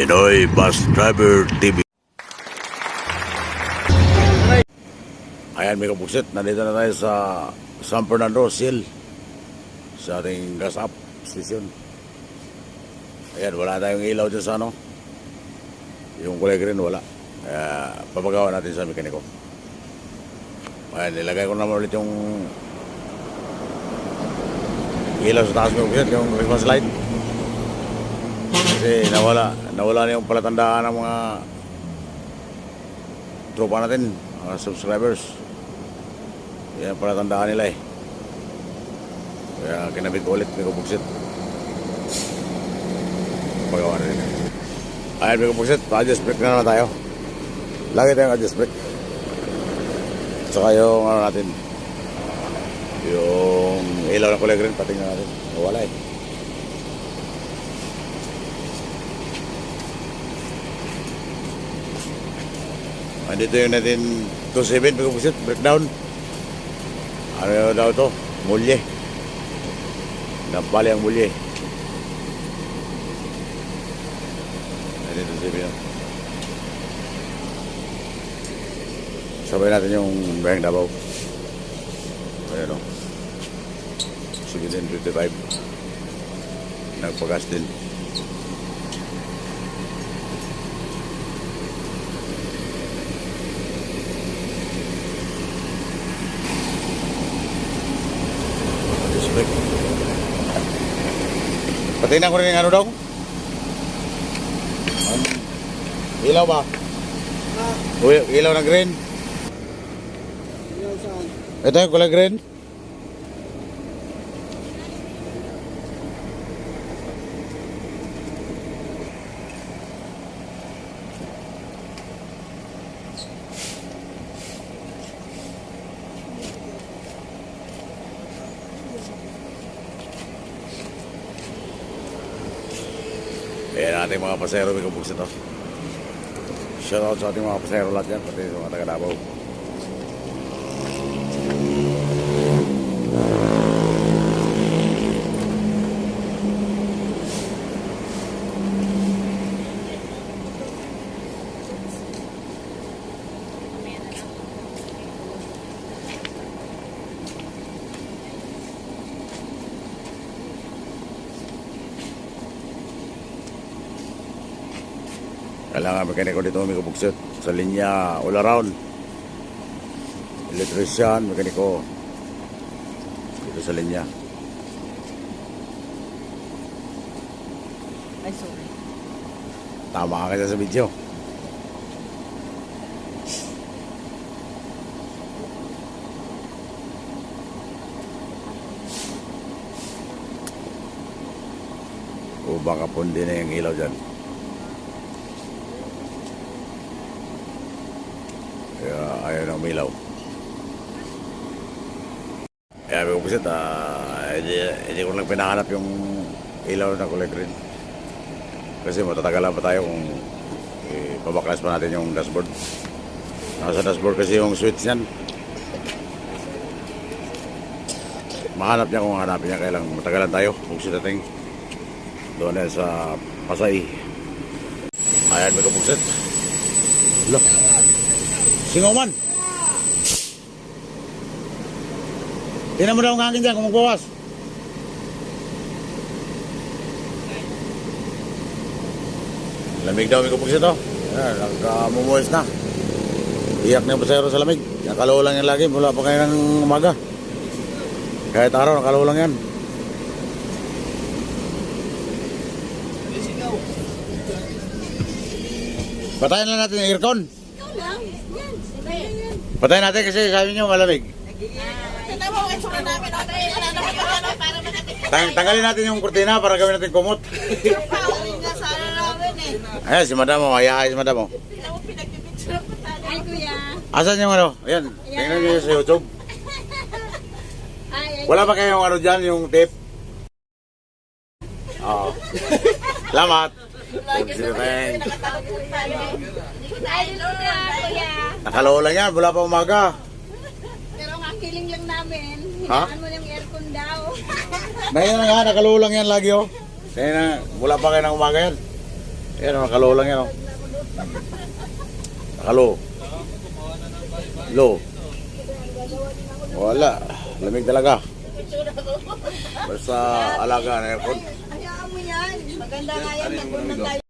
Pinoy Bus Driver TV. Ayan mga kabuksit, nandito na tayo sa San Fernando, Sil, sa ating gas up station. Ayan, wala tayong ilaw dyan sa ano, yung kulay green wala. Kaya papagawa natin sa mekaniko. Ayan, nilagay ko naman ulit yung ilaw sa taas mga kabuksit, yung Christmas light. Kasi nawala na yung palatandaan ng mga tropa natin, mga subscribers. Yan ang palatandaan nila eh. Kaya kinabit ko ulit, may kabuksit. Pagawa na rin. Ayan, may kabuksit, pa-adjust brake na naman tayo. Lagi tayong adjust brake. Saka yung ano natin, yung ilaw na kulay green, patingnan natin. Nawala eh. Andito yung natin 27 pagkabusit, breakdown. Ano daw ito? Mulye. Nampali ang mulye. Andito 27 yun. Sabay natin yung bayang Davao. Ayan o. 1755. Nagpagas din. Patingnan ko rin yung ano daw. Ilaw ba? Uy, ilaw na green. Ilaw saan? Ito yung kulay green. Ayan ating mga pasero, may kabuksit ito. Shoutout sa ating mga pasero lahat yan, pati sa mga taga-Davao. Kailangan mekaniko dito may kabuksit sa linya all around. Electrician, mekaniko dito sa linya. Ay, sorry. Tama ka sa video. O baka pundi na yung ilaw dyan. Kaya ayaw na umilaw. Kaya may kumisit, hindi ko lang pinahanap yung ilaw na kulay green. Kasi matatagalan pa tayo kung pabaklas pa natin yung dashboard. Nasa dashboard kasi yung switch niyan. Mahanap niya kung hanapin niya, kaya lang matagalan tayo. Buksit natin doon na sa Pasay. Ayan, may kabuksit. Look. Singoman. Tingnan mo daw ang hangin dyan kung magbawas. Lamig daw may kapagsit ito. Nagkamumuwis na. Iyak na yung pasayro sa lamig. Nakalaw lang yan lagi mula pa kayo ng umaga. Kahit araw nakalaw lang yan. Patayin lang natin yung aircon. Patayin natin kasi sabi nyo malamig. Tanggalin natin yung kurtina para gawin natin kumot. Ayan, si madam mo. Ayahay si madam mo. Ay, kuya. Asan yung ano? Ayan, tingnan nyo sa YouTube. Wala pa kayong ano dyan, yung tape? Oo. Salamat. Nakalaw lang yan, wala pa umaga. Pero ang kiling lang namin, Ha? hinaan mo yung aircon daw. Ngayon na nga, nakalaw lang yan lagi oh. Kaya na, wala pa kayo ng umaga yan. Ayan, nakalo lang yan, oh. Nakalo. Low. Wala. Lamig talaga. Basta alaga na aircon. Hayaan mo yan. Maganda nga yan. Nagpunta tayo.